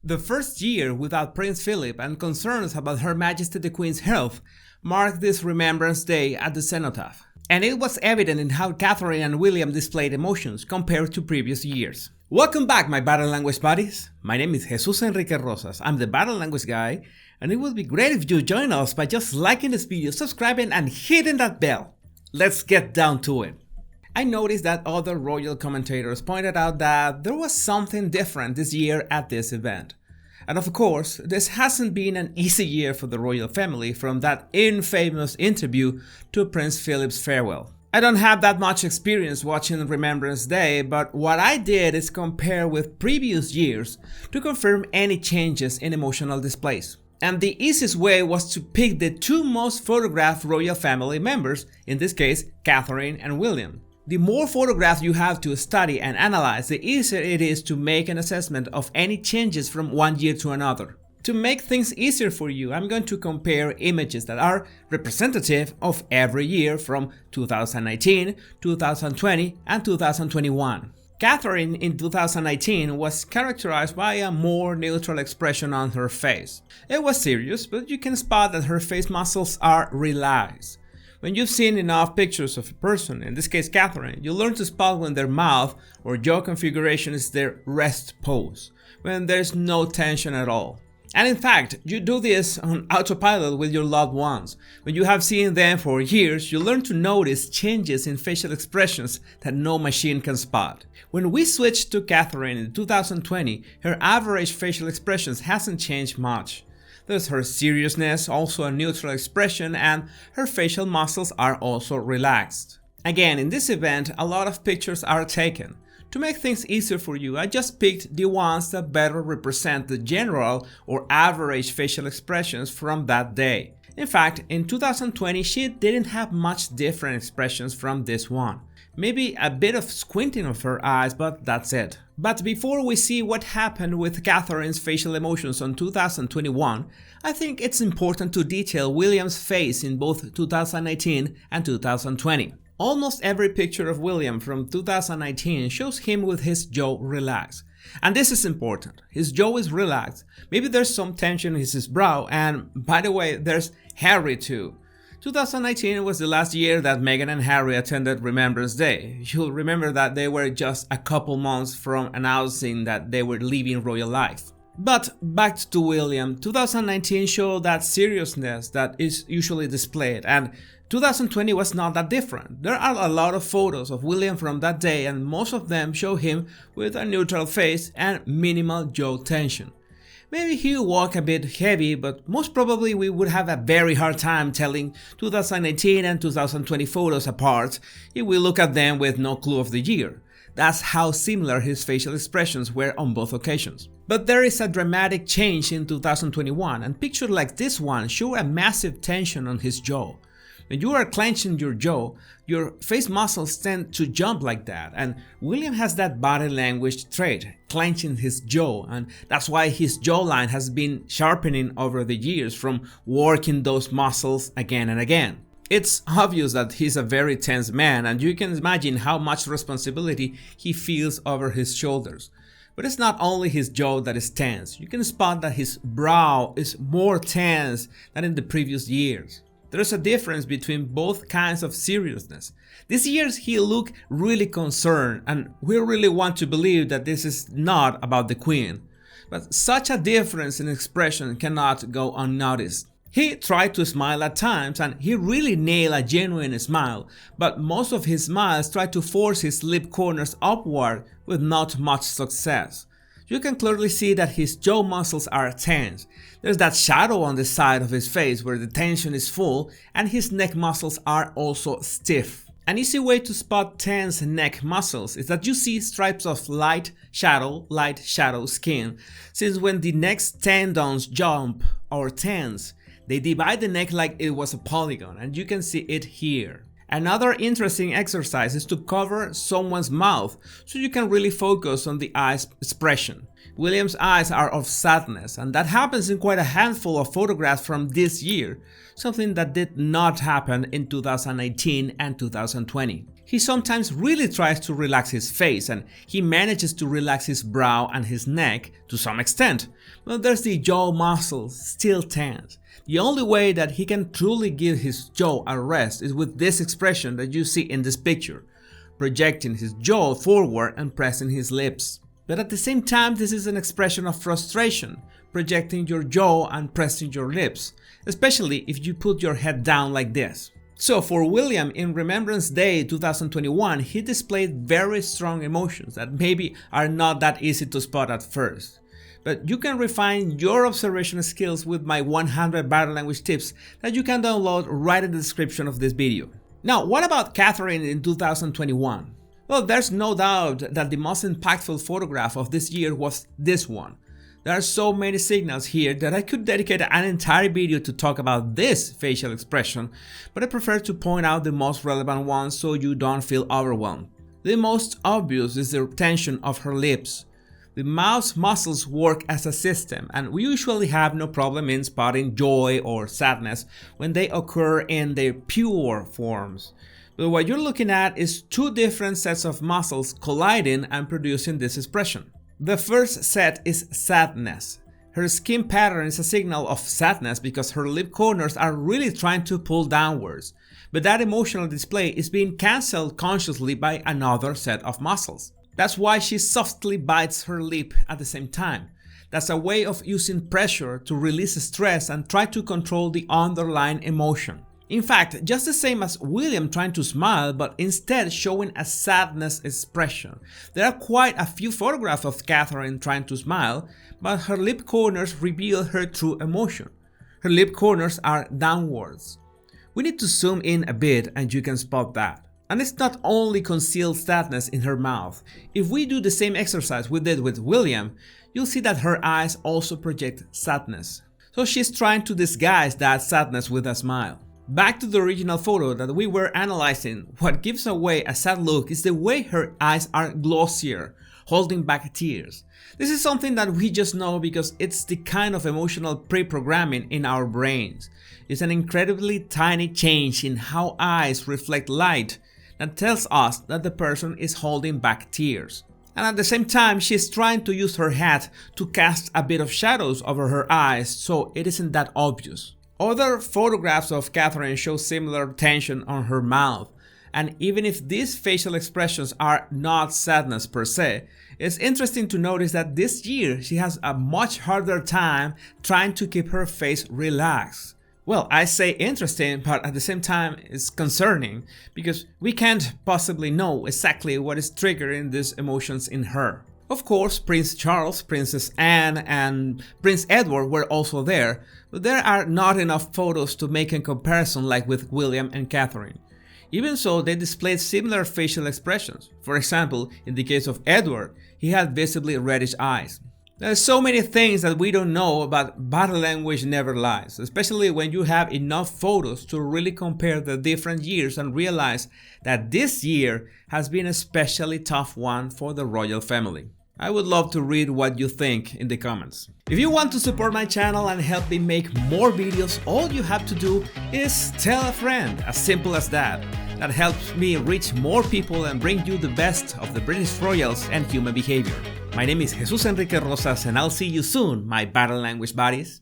The first year without Prince Philip and concerns about Her Majesty the Queen's health marked this Remembrance Day at the cenotaph, and it was evident in how Catherine and William displayed emotions compared to previous years. Welcome back, my Battle Language buddies! My name is Jesus Enrique Rosas, I'm the Battle Language guy, and it would be great if you join us by just liking this video, subscribing, and hitting that bell. Let's get down to it. I noticed that other royal commentators pointed out that there was something different this year at this event. And of course, this hasn't been an easy year for the royal family, from that infamous interview to Prince Philip's farewell. I don't have that much experience watching Remembrance Day, but what I did is compare with previous years to confirm any changes in emotional displays. And the easiest way was to pick the two most photographed royal family members, in this case, Catherine and William. The more photographs you have to study and analyze, the easier it is to make an assessment of any changes from one year to another. To make things easier for you, I'm going to compare images that are representative of every year from 2019, 2020, and 2021. Catherine in 2019 was characterized by a more neutral expression on her face. It was serious, but you can spot that her face muscles are relaxed. When you've seen enough pictures of a person, in this case Catherine, you learn to spot when their mouth or jaw configuration is their rest pose, when there's no tension at all. And in fact, you do this on autopilot with your loved ones. When you have seen them for years, you learn to notice changes in facial expressions that no machine can spot. When we switched to Catherine in 2020, her average facial expressions hasn't changed much. There's her seriousness, also a neutral expression, and her facial muscles are also relaxed. Again, in this event, a lot of pictures are taken. To make things easier for you, I just picked the ones that better represent the general or average facial expressions from that day. In fact, in 2020, she didn't have much different expressions from this one. Maybe a bit of squinting of her eyes, but that's it. But before we see what happened with Catherine's facial emotions on 2021, I think it's important to detail William's face in both 2019 and 2020. Almost every picture of William from 2019 shows him with his jaw relaxed. And this is important. His jaw is relaxed. Maybe there's some tension in his brow, and by the way, there's Harry too. 2019 was the last year that Meghan and Harry attended Remembrance Day. You'll remember that they were just a couple months from announcing that they were leaving royal life. But back to William, 2019 showed that seriousness that is usually displayed, and 2020 was not that different. There are a lot of photos of William from that day, and most of them show him with a neutral face and minimal jaw tension. Maybe he walked a bit heavy, but most probably we would have a very hard time telling 2019 and 2020 photos apart if we look at them with no clue of the year. That's how similar his facial expressions were on both occasions. But there is a dramatic change in 2021, and pictures like this one show a massive tension on his jaw. When you are clenching your jaw, your face muscles tend to jump like that, and William has that body language trait, clenching his jaw, and that's why his jawline has been sharpening over the years from working those muscles again and again. It's obvious that he's a very tense man, and you can imagine how much responsibility he feels over his shoulders. But it's not only his jaw that is tense. You can spot that his brow is more tense than in the previous years. There's a difference between both kinds of seriousness. This year he looked really concerned, and we really want to believe that this is not about the Queen. But such a difference in expression cannot go unnoticed. He tried to smile at times, and he really nailed a genuine smile, but most of his smiles tried to force his lip corners upward with not much success. You can clearly see that his jaw muscles are tense. There's that shadow on the side of his face where the tension is full, and his neck muscles are also stiff. An easy way to spot tense neck muscles is that you see stripes of light shadow skin, since when the neck's tendons jump or tense, they divide the neck like it was a polygon, and you can see it here. Another interesting exercise is to cover someone's mouth so you can really focus on the eye's expression. William's eyes are of sadness, and that happens in quite a handful of photographs from this year, something that did not happen in 2019 and 2020. He sometimes really tries to relax his face, and he manages to relax his brow and his neck to some extent, but there's the jaw muscles still tense. The only way that he can truly give his jaw a rest is with this expression that you see in this picture, projecting his jaw forward and pressing his lips. But at the same time, this is an expression of frustration, projecting your jaw and pressing your lips, especially if you put your head down like this. So for William, in Remembrance Day 2021, he displayed very strong emotions that maybe are not that easy to spot at first. But you can refine your observation skills with my 100 body language tips that you can download right in the description of this video. Now, what about Catherine in 2021? Well, there's no doubt that the most impactful photograph of this year was this one. There are so many signals here that I could dedicate an entire video to talk about this facial expression, but I prefer to point out the most relevant ones so you don't feel overwhelmed. The most obvious is the tension of her lips. The mouth muscles work as a system, and we usually have no problem in spotting joy or sadness when they occur in their pure forms. But what you're looking at is two different sets of muscles colliding and producing this expression. The first set is sadness. Her skin pattern is a signal of sadness because her lip corners are really trying to pull downwards, but that emotional display is being cancelled consciously by another set of muscles. That's why she softly bites her lip at the same time. That's a way of using pressure to release stress and try to control the underlying emotion. In fact, just the same as William trying to smile, but instead showing a sadness expression. There are quite a few photographs of Catherine trying to smile, but her lip corners reveal her true emotion. Her lip corners are downwards. We need to zoom in a bit and you can spot that. And it's not only concealed sadness in her mouth. If we do the same exercise we did with William, you'll see that her eyes also project sadness. So she's trying to disguise that sadness with a smile. Back to the original photo that we were analyzing, what gives away a sad look is the way her eyes are glossier, holding back tears. This is something that we just know because it's the kind of emotional pre-programming in our brains. It's an incredibly tiny change in how eyes reflect light that tells us that the person is holding back tears. And at the same time, she's trying to use her hat to cast a bit of shadows over her eyes so it isn't that obvious. Other photographs of Catherine show similar tension on her mouth, and even if these facial expressions are not sadness per se, it's interesting to notice that this year she has a much harder time trying to keep her face relaxed. Well, I say interesting, but at the same time it's concerning because we can't possibly know exactly what is triggering these emotions in her. Of course, Prince Charles, Princess Anne, and Prince Edward were also there, but there are not enough photos to make a comparison like with William and Catherine. Even so, they displayed similar facial expressions. For example, in the case of Edward, he had visibly reddish eyes. There are so many things that we don't know, but body language never lies, especially when you have enough photos to really compare the different years and realize that this year has been a especially tough one for the royal family. I would love to read what you think in the comments. If you want to support my channel and help me make more videos, all you have to do is tell a friend, as simple as that. That helps me reach more people and bring you the best of the British royals and human behavior. My name is Jesus Enrique Rosas and I'll see you soon, my battle language buddies.